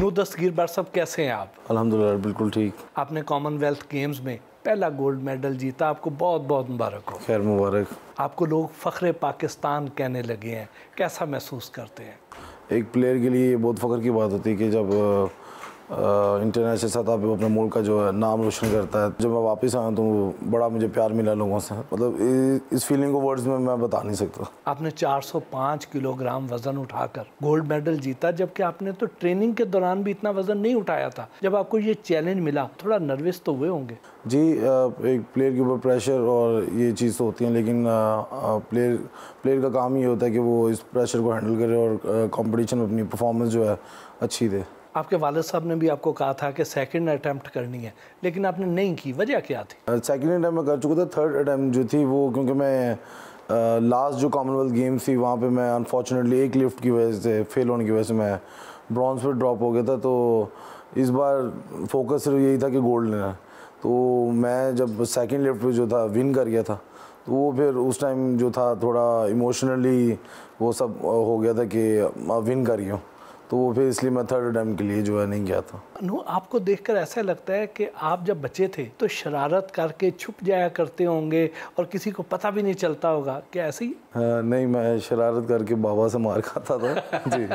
नूर दस्तगीर बाट साहब, कैसे हैं आप? अल्हम्दुलिल्लाह बिल्कुल ठीक। आपने कॉमनवेल्थ गेम्स में पहला गोल्ड मेडल जीता, आपको बहुत बहुत मुबारक हो। खैर मुबारक। आपको लोग फ़ख्र पाकिस्तान कहने लगे हैं, कैसा महसूस करते हैं? एक प्लेयर के लिए ये बहुत फ़ख्र की बात होती है कि जब इंटरनेशनल सतह पे अपने मुल्क का जो है नाम रोशन करता है। जब मैं वापस आया तो बड़ा मुझे प्यार मिला लोगों से, मतलब इस फीलिंग को वर्ड्स में मैं बता नहीं सकता। आपने 405 किलोग्राम वज़न उठाकर गोल्ड मेडल जीता, जबकि आपने तो ट्रेनिंग के दौरान भी इतना वज़न नहीं उठाया था। जब आपको ये चैलेंज मिला, थोड़ा नर्वस तो हुए होंगे? जी, एक प्लेयर के ऊपर प्रेशर और ये चीज़ तो होती है, लेकिन प्लेयर का काम ये होता है कि वो इस प्रेशर को हैंडल करे और कंपटीशन में अपनी परफॉर्मेंस जो है अच्छी दे। आपके वालिद साहब ने भी आपको कहा था कि सेकंड अटैम्प्ट करनी है, लेकिन आपने नहीं की, वजह क्या थी? सेकंड अटैम्प्ट मैं कर चुका था, थर्ड अटैम्प्ट जो थी वो, क्योंकि मैं लास्ट जो कॉमनवेल्थ गेम्स थी वहाँ पे मैं अनफॉर्चुनेटली एक लिफ्ट की वजह से फेल होने की वजह से मैं ब्रॉन्ज पे ड्रॉप हो गया था। तो इस बार फोकस सिर्फ यही था कि गोल्ड लेना है। तो मैं जब सेकंड लिफ्ट पे जो था विन कर गया था, तो वो फिर उस टाइम जो था थोड़ा इमोशनली वो सब हो गया था कि विन कर गया, तो वो फिर इसलिए मैं थर्ड अटैम्प्ट के लिए जो है नहीं गया था। नो, आपको देखकर ऐसा लगता है कि आप जब बच्चे थे तो शरारत करके छुप जाया करते होंगे और किसी को पता भी नहीं चलता होगा, क्या ऐसे ही? नहीं, मैं शरारत करके बाबा से मार खाता था। जी,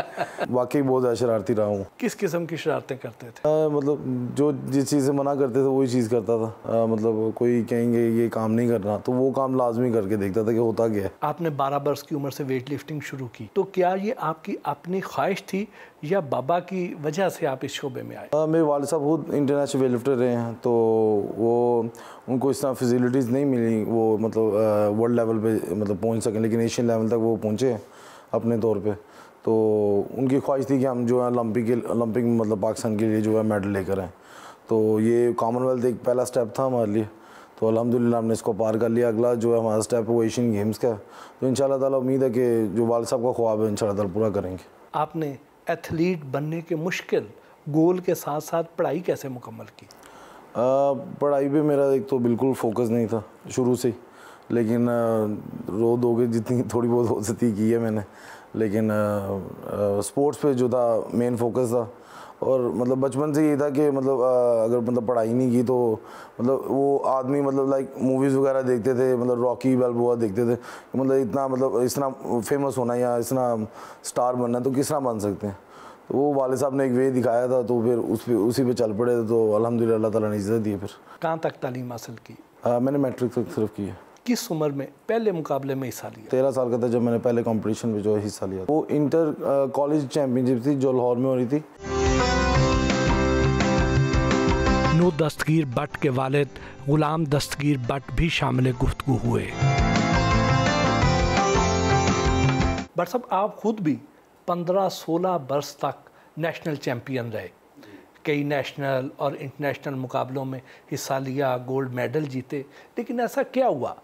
वाकई बहुत ज़्यादा शरारती रहा हूँ। किस किस्म की शरारतें करते थे? मतलब जो जिस चीज़ से मना करते थे वही चीज़ करता था। मतलब कोई कहेंगे ये काम नहीं करना तो वो काम लाजमी करके देखता था कि होता क्या है। आपने 12 वर्ष की उम्र से वेट लिफ्टिंग शुरू की, तो क्या ये आपकी अपनी ख्वाहिश थी या बाबा की वजह से आप इस शोबे में आए? मेरे वालिद साहब खुद इंटरनेशनल वेट लिफ्टर रहे हैं, तो वो उनको इस तरह फैसिलिटीज़ नहीं मिली वो मतलब वर्ल्ड लेवल पे मतलब पहुंच सकें, लेकिन एशियन लेवल तक वो पहुंचे अपने तौर पे। तो उनकी ख्वाहिश थी कि हम जो है ओलंपिक में मतलब पाकिस्तान के लिए जो है मेडल लेकर आएँ। तो ये कॉमनवेल्थ एक पहला स्टेप था हमारे लिए, तो अल्हम्दुलिल्लाह हमने इसको पार कर लिया। अगला जो है हमारा स्टेप है वो एशियन गेम्स का, तो इंशाल्लाह ताला उम्मीद है कि जो वालिद साहब का ख्वाब है इंशाल्लाह ताला पूरा करेंगे। आपने एथलीट बनने के मुश्किल गोल के साथ साथ पढ़ाई कैसे मुकम्मल की? पढ़ाई पे मेरा एक तो बिल्कुल फोकस नहीं था शुरू से ही, लेकिन रो दोगे जितनी थोड़ी बहुत हो सकती की है मैंने, लेकिन स्पोर्ट्स पे जो था मेन फोकस था। और मतलब बचपन से यही था कि मतलब अगर मतलब पढ़ाई नहीं की तो मतलब वो आदमी मतलब लाइक मूवीज़ वगैरह देखते थे, मतलब रॉकी बैल्बोआ देखते थे, मतलब इस तरह फेमस होना या इस तरह स्टार बनना तो किस तरह बन सकते हैं। तो वो वालिद साहब ने एक वे दिखाया था, तो फिर उसी पे चल पड़े, तो अल्हम्दुलिल्लाह अल्लाह ताला ने इज़्ज़त दी। फिर कहाँ तक तालीम हासिल की? मैंने मैट्रिक तक सिर्फ की है। किस उम्र में पहले मुकाबले में हिस्सा लिया? 13 साल का था जब मैंने पहले कंपटीशन में जो हिस्सा लिया। वो इंटर कॉलेज चैम्पियनशिप थी जो लाहौर में हो रही थी। नूर दस्तगीर बट के वालिद गुलाम दस्तगीर बट भी शामिल गुफ्तगू हुए। बट साहब, आप खुद भी 15-16 वर्ष तक नेशनल चैम्पियन रहे, कई नेशनल और इंटरनेशनल मुकाबलों में हिस्सा लिया, गोल्ड मेडल जीते, लेकिन ऐसा क्या हुआ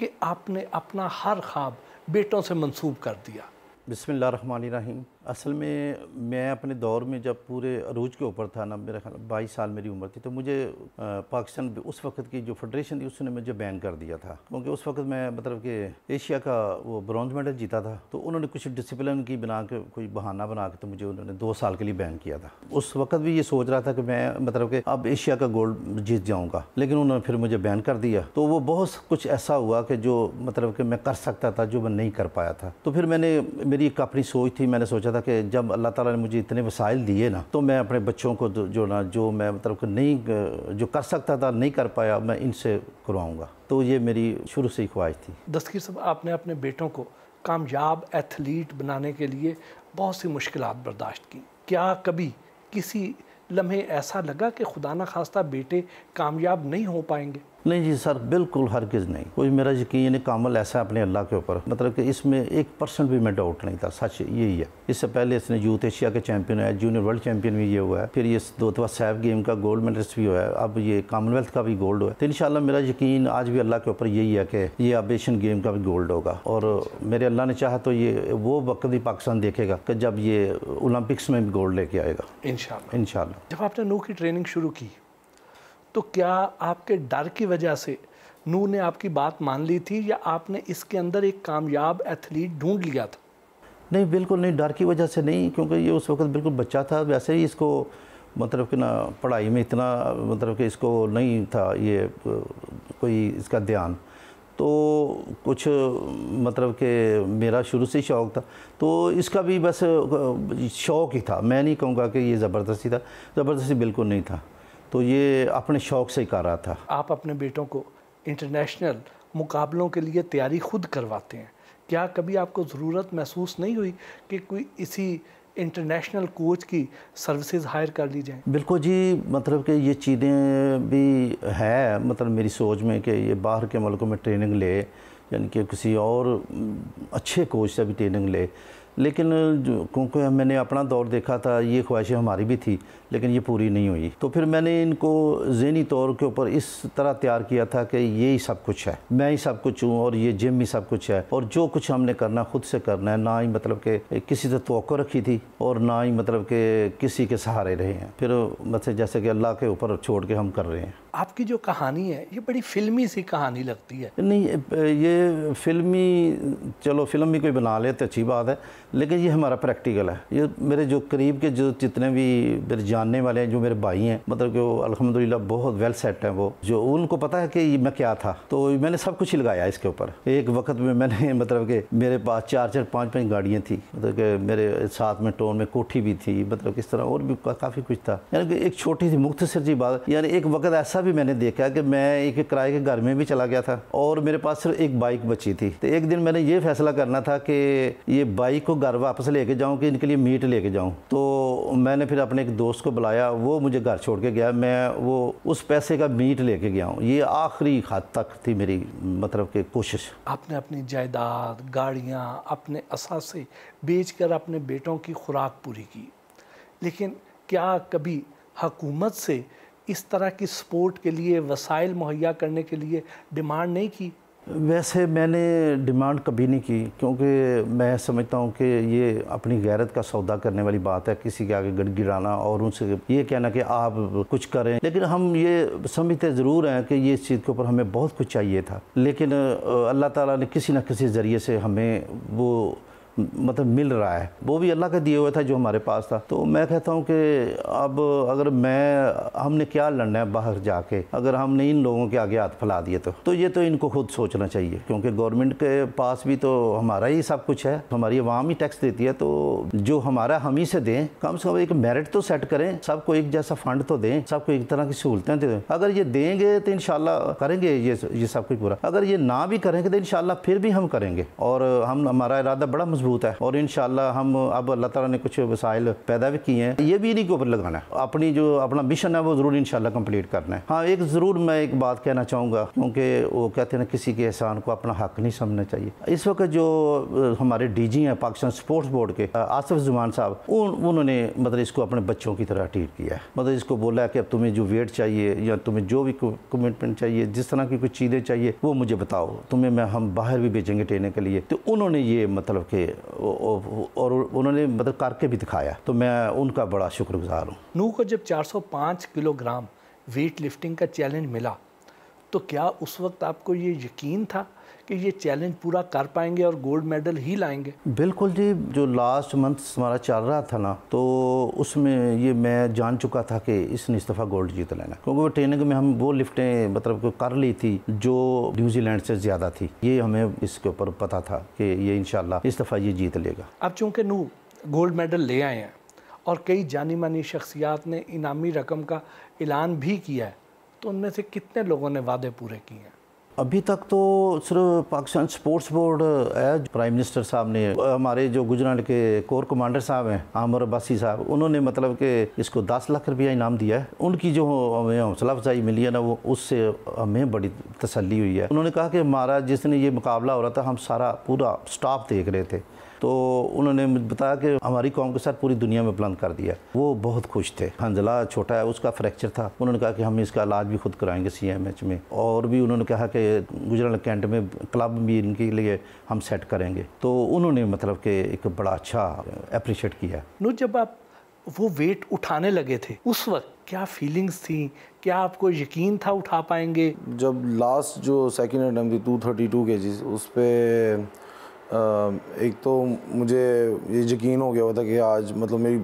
कि आपने अपना हर ख्वाब बेटों से मंसूब कर दिया? बिस्मिल्लाहिर्रहमानिर्रहीम। असल में मैं अपने दौर में जब पूरे अरूज के ऊपर था ना, मेरा 22 साल मेरी उम्र थी, तो मुझे पाकिस्तान उस वक्त की जो फेडरेशन थी उसने मुझे बैन कर दिया था, क्योंकि उस वक्त मैं मतलब कि एशिया का वो ब्रॉन्ज मेडल जीता था। तो उन्होंने कुछ डिसिप्लिन की बना के कोई बहाना बना के तो मुझे उन्होंने 2 साल के लिए बैन किया था। उस वक्त भी ये सोच रहा था कि मैं मतलब कि अब एशिया का गोल्ड जीत जाऊँगा, लेकिन उन्होंने फिर मुझे बैन कर दिया। तो वो बहुत कुछ ऐसा हुआ कि जो मतलब कि मैं कर सकता था जो मैं नहीं कर पाया था। तो फिर मेरी एक अपनी सोच थी, मैंने सोचा था कि जब अल्लाह ताला ने मुझे इतने वसाइल दिए ना, तो मैं अपने बच्चों को जो मैं मतलब कि नहीं जो कर सकता था नहीं कर पाया, मैं इनसे करवाऊंगा। तो ये मेरी शुरू से ही ख्वाहिश थी। दस्तगीर साहब, आपने अपने बेटों को कामयाब एथलीट बनाने के लिए बहुत सी मुश्किलात बर्दाश्त की। क्या कभी किसी लम्हे ऐसा लगा कि खुदा न खास्ता बेटे कामयाब नहीं हो पाएंगे? नहीं जी सर, बिल्कुल हरगिज़ नहीं। कोई मेरा यकीन कामल ऐसा है अपने अल्लाह के ऊपर, मतलब कि इसमें 1% भी मैं डाउट नहीं था। सच यही है। इससे पहले इसने यूथ एशिया के चैंपियन है, जूनियर वर्ल्ड चैंपियन भी ये हुआ है, फिर ये 2 दफ़ा सैफ गेम का गोल्ड मेडलिस्ट भी हुआ है, अब ये कॉमनवेल्थ का भी गोल्ड हुआ है। तो इंशाल्लाह मेरा यकीन आज भी अल्लाह के ऊपर यही है कि ये अब एशियन गेम का भी गोल्ड होगा। और मेरे अल्लाह ने चाहा तो ये वो वक्त भी पाकिस्तान देखेगा कि जब ये ओलंपिक्स में भी गोल्ड लेके आएगा इंशाल्लाह। जब आपने नूर की ट्रेनिंग शुरू की तो क्या आपके डर की वजह से नूर ने आपकी बात मान ली थी या आपने इसके अंदर एक कामयाब एथलीट ढूंढ लिया था? नहीं, बिल्कुल नहीं, डर की वजह से नहीं, क्योंकि ये उस वक्त बिल्कुल बच्चा था। वैसे ही इसको मतलब कि ना पढ़ाई में इतना मतलब कि इसको नहीं था ये कोई इसका ध्यान, तो कुछ मतलब कि मेरा शुरू से ही शौक़ था, तो इसका भी बस शौक़ ही था। मैं नहीं कहूँगा कि ये ज़बरदस्ती था, ज़बरदस्ती बिल्कुल नहीं था, तो ये अपने शौक़ से ही कर रहा था। आप अपने बेटों को इंटरनेशनल मुकाबलों के लिए तैयारी खुद करवाते हैं, क्या कभी आपको ज़रूरत महसूस नहीं हुई कि कोई इसी इंटरनेशनल कोच की सर्विसेज हायर कर ली जाए? बिल्कुल जी, मतलब कि ये चीज़ें भी है मतलब मेरी सोच में कि ये बाहर के मुल्कों में ट्रेनिंग ले, यानी कि किसी और अच्छे कोच से भी ट्रेनिंग ले, लेकिन जो क्योंकि मैंने अपना दौर देखा था, ये ख्वाहिशें हमारी भी थी, लेकिन ये पूरी नहीं हुई। तो फिर मैंने इनको ज़हनी तौर के ऊपर इस तरह तैयार किया था कि ये ही सब कुछ है, मैं ही सब कुछ हूँ और ये जिम ही सब कुछ है, और जो कुछ हमने करना खुद से करना है, ना ही मतलब कि किसी से तवक्को रखी थी और ना ही मतलब कि किसी के सहारे रहे हैं। फिर मतलब जैसे कि अल्लाह के ऊपर छोड़ के हम कर रहे हैं। आपकी जो कहानी है ये बड़ी फिल्मी सी कहानी लगती है। नहीं, ये फिल्मी, चलो फिल्म भी कोई बना ले तो अच्छी बात है, लेकिन ये हमारा प्रैक्टिकल है। ये मेरे जो करीब के जो जितने भी मेरे जानने वाले हैं, जो मेरे भाई हैं, मतलब कि वो अल्हम्दुलिल्लाह बहुत वेल सेट हैं, वो जो उनको पता है कि मैं क्या था, तो मैंने सब कुछ ही लगाया इसके ऊपर। एक वक्त में मैंने मतलब कि मेरे पास 4-4, 5-5 गाड़ियाँ थी, मतलब कि मेरे साथ में टोन में कोठी भी थी, मतलब किस तरह और भी काफ़ी कुछ था। यानी कि एक छोटी सी मुख्तसर सी बात, यानी एक वक्त ऐसा भी मैंने देखा कि मैं एक किराए के घर में भी चला गया था और मेरे पास सिर्फ एक बाइक बची थी। तो एक दिन मैंने ये फैसला करना था कि ये बाइक को घर वापस लेके जाऊं कि इनके लिए मीट लेके जाऊं। तो मैंने फिर अपने एक दोस्त को बुलाया, वो मुझे घर छोड़ के गया, मैं वो उस पैसे का मीट लेके गया हूँ। ये आखिरी हद तक थी मेरी मतलब कि कोशिश। आपने अपनी जायदाद, गाड़ियाँ, अपने असासे बेचकर अपने बेटों की खुराक पूरी की, लेकिन क्या कभी हुकूमत से इस तरह की स्पोर्ट के लिए वसाइल मुहैया करने के लिए डिमांड नहीं की? वैसे मैंने डिमांड कभी नहीं की, क्योंकि मैं समझता हूँ कि ये अपनी गैरत का सौदा करने वाली बात है, किसी के आगे गिड़गिड़ाना और उनसे ये कहना कि आप कुछ करें। लेकिन हम ये समझते ज़रूर हैं कि ये इस चीज़ के ऊपर हमें बहुत कुछ चाहिए था, लेकिन अल्लाह ताला ने किसी न किसी ज़रिए से हमें वो मतलब मिल रहा है, वो भी अल्लाह का दिए हुआ था जो हमारे पास था। तो मैं कहता हूँ कि अब अगर हमने क्या लड़ना है बाहर जाके, अगर हमने इन लोगों के आगे हाथ फैला दिए तो ये तो इनको खुद सोचना चाहिए, क्योंकि गवर्नमेंट के पास भी तो हमारा ही सब कुछ है, हमारी आवाम ही टैक्स देती है, तो जो हमारा हम ही से दें, कम से कम एक मेरिट तो सेट करें, सबको एक जैसा फंड तो दें, सबको एक तरह की सहूलतें दें। अगर ये देंगे तो इंशाल्लाह करेंगे ये सब कुछ पूरा। अगर ये ना भी करेंगे तो इंशाल्लाह फिर भी हम करेंगे, और हमारा इरादा बड़ा मजबूत है, और इंशाल्लाह हम अब अल्लाह ताला ने कुछ वसाइल पैदा भी किए हैं, ये भी इन्हीं के ऊपर लगाना है। अपना मिशन है वो ज़रूर इंशाल्लाह कंप्लीट करना है। हाँ, एक ज़रूर मैं एक बात कहना चाहूँगा, क्योंकि वो कहते हैं ना किसी के एहसान को अपना हक नहीं समझना चाहिए। इस वक्त जो हमारे डीजी हैं पाकिस्तान स्पोर्ट्स बोर्ड के, आसिफ जुमान साहब, उन्होंने मतलब इसको अपने बच्चों की तरह ट्रीट किया है। मतलब इसको बोला कि अब तुम्हें जो वेट चाहिए या तुम्हें जो भी कमिटमेंट चाहिए, जिस तरह की कुछ चीज़ें चाहिए वो मुझे बताओ, तुम्हें हम बाहर भी भेजेंगे ट्रेनिंग के लिए। तो उन्होंने ये मतलब कि और उन्होंने मतलब करके भी दिखाया, तो मैं उनका बड़ा शुक्रगुजार हूँ। नूह को जब 405 किलोग्राम वेट लिफ्टिंग का चैलेंज मिला, तो क्या उस वक्त आपको ये यकीन था कि ये चैलेंज पूरा कर पाएंगे और गोल्ड मेडल ही लाएंगे? बिल्कुल जी, जो लास्ट मंथ हमारा चल रहा था ना, तो उसमें ये मैं जान चुका था कि इसने इस दफ़ा गोल्ड जीत लेना, क्योंकि वो ट्रेनिंग में हम वो लिफ्टें मतलब कर ली थी जो न्यूजीलैंड से ज़्यादा थी। ये हमें इसके ऊपर पता था कि ये इंशाल्लाह इस दफ़ा ये जीत लेगा। अब चूँकि नूह गोल्ड मेडल ले आए हैं और कई जानी मानी शख्सियात ने इनामी रकम का ऐलान भी किया है, तो उनमें से कितने लोगों ने वादे पूरे किए हैं? अभी तक तो सिर्फ पाकिस्तान स्पोर्ट्स बोर्ड है, प्राइम मिनिस्टर साहब ने, हमारे जो गुजरात के कोर कमांडर साहब हैं आमिर अब्बासी साहब, उन्होंने मतलब कि इसको 10 लाख रुपया इनाम दिया है। उनकी जो हमें हौसला अफजाई मिली है ना, वो उससे हमें बड़ी तसल्ली हुई है। उन्होंने कहा कि हमारा जिस दिन ये मुकाबला हो रहा था, हम सारा पूरा स्टाफ देख रहे थे, तो उन्होंने मुझे बताया कि हमारी कौम के साथ पूरी दुनिया में बुलंद कर दिया। वो बहुत खुश थे। हंजला छोटा है, उसका फ्रैक्चर था, उन्होंने कहा कि हम इसका इलाज भी खुद कराएंगे CMH में, और भी उन्होंने कहा कि गुजरात कैंट में क्लब भी इनके लिए हम सेट करेंगे। तो उन्होंने मतलब कि एक बड़ा अच्छा अप्रिशिएट किया। नूह, जब आप वो वेट उठाने लगे थे, उस वक्त क्या फीलिंग्स थी? क्या आपको यकीन था उठा पाएंगे? जब लास्ट जो सेकेंड अटेम्प्ट थी 232 kg, उस पर एक तो मुझे ये यकीन हो गया हुआ था कि आज मतलब मेरी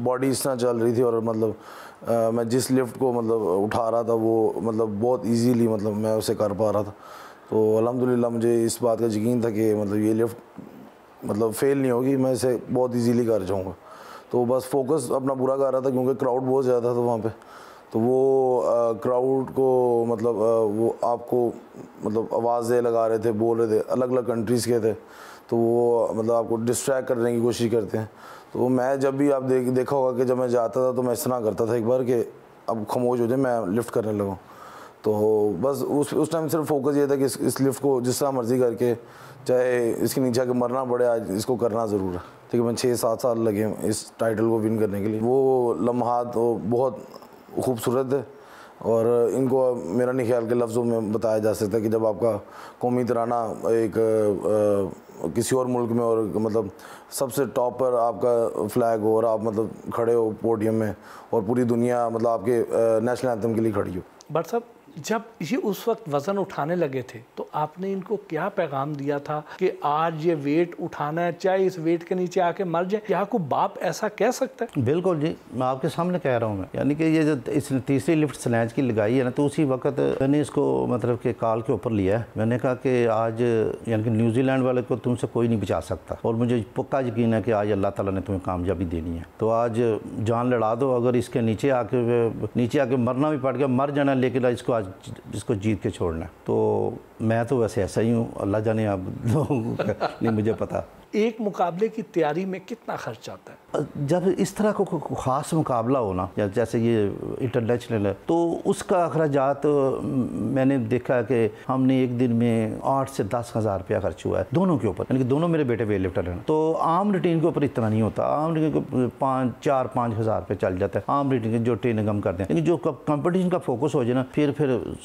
बॉडी इस तरह चल रही थी और मतलब मैं जिस लिफ्ट को मतलब उठा रहा था वो मतलब बहुत इजीली मतलब मैं उसे कर पा रहा था। तो अल्हम्दुलिल्लाह मुझे इस बात का यकीन था कि मतलब ये लिफ्ट मतलब फेल नहीं होगी, मैं इसे बहुत इजीली कर जाऊंगा। तो बस फोकस अपना पूरा कर रहा था क्योंकि क्राउड बहुत ज़्यादा था वहाँ पे। तो वो क्राउड को मतलब वो आपको मतलब आवाज़ें लगा रहे थे, बोल रहे थे, अलग अलग कंट्रीज़ के थे, तो वो मतलब आपको डिस्ट्रैक्ट करने की कोशिश करते हैं। तो मैं जब भी आप देखा होगा कि जब मैं जाता था तो मैं इस तरह करता था एक बार कि अब खामोश हो जाए, मैं लिफ्ट करने लगा। तो बस उस टाइम सिर्फ फोकस ये था कि इस लिफ्ट को जिस तरह मर्जी करके, चाहे इसके नीचे आके मरना पड़े, आज इसको करना ज़रूर है। ठीक है, मैं 6-7 साल लगे इस टाइटल को विन करने के लिए। वो लम्हात तो बहुत खूबसूरत है और इनको मेरा नहीं ख्याल के लफ्ज़ों में बताया जा सकता कि जब आपका कौमी तराना एक किसी और मुल्क में और मतलब सबसे टॉप पर आपका फ्लैग हो और आप मतलब खड़े हो पोडियम में और पूरी दुनिया मतलब आपके नेशनल एंथम के लिए खड़ी हो। बट साहब, जब ये उस वक्त वज़न उठाने लगे थे तो आपने इनको क्या पैगाम दिया था कि आज ये वेट उठाना है, चाहे इस वेट के नीचे आके मर जाए? क्या कोई बाप ऐसा कह सकता है? बिल्कुल जी, मैं आपके सामने कह रहा हूँ। मैं यानी कि ये जो इसने तीसरी लिफ्ट स्नैच की लगाई है ना, तो उसी वक्त मैंने इसको मतलब कि काल के ऊपर लिया है। मैंने कहा कि आज यानी कि न्यूजीलैंड वाले को तुमसे कोई नहीं बचा सकता और मुझे पक्का यकीन है कि आज अल्लाह ताला ने तुम्हें कामयाबी देनी है। तो आज जान लड़ा दो, अगर इसके नीचे आके मरना भी पड़ गया, मर जाना, लेकिन इसको आज इसको जीत के छोड़ना। तो मैं तो वैसे ऐसा ही हूँ, अल्लाह जाने आप लोगों का नहीं मुझे पता। एक मुकाबले की तैयारी में कितना खर्च आता है? जब इस तरह को ख़ास मुकाबला हो ना, या जैसे ये इंटरनेशनल है, तो उसका अखराजात मैंने देखा कि हमने एक दिन में 8 से 10 हज़ार रुपया खर्च हुआ है दोनों के ऊपर। यानी कि दोनों मेरे बेटे वेट लिफ्टर हैं। तो आम रूटीन के ऊपर इतना नहीं होता, आम रूटीन को 4-5 हज़ार रुपये चल जाता है आम रूटीन के जो ट्रेनिंग हम करते हैं। लेकिन जो कंपटीशन का फोकस हो जाए ना, फिर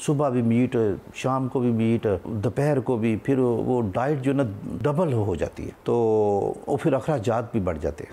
सुबह भी मीट, शाम को भी मीट, दोपहर को भी, फिर वो डाइट जो ना डबल हो जाती है, तो फिर अखराजात भी बढ़ जाते हैं।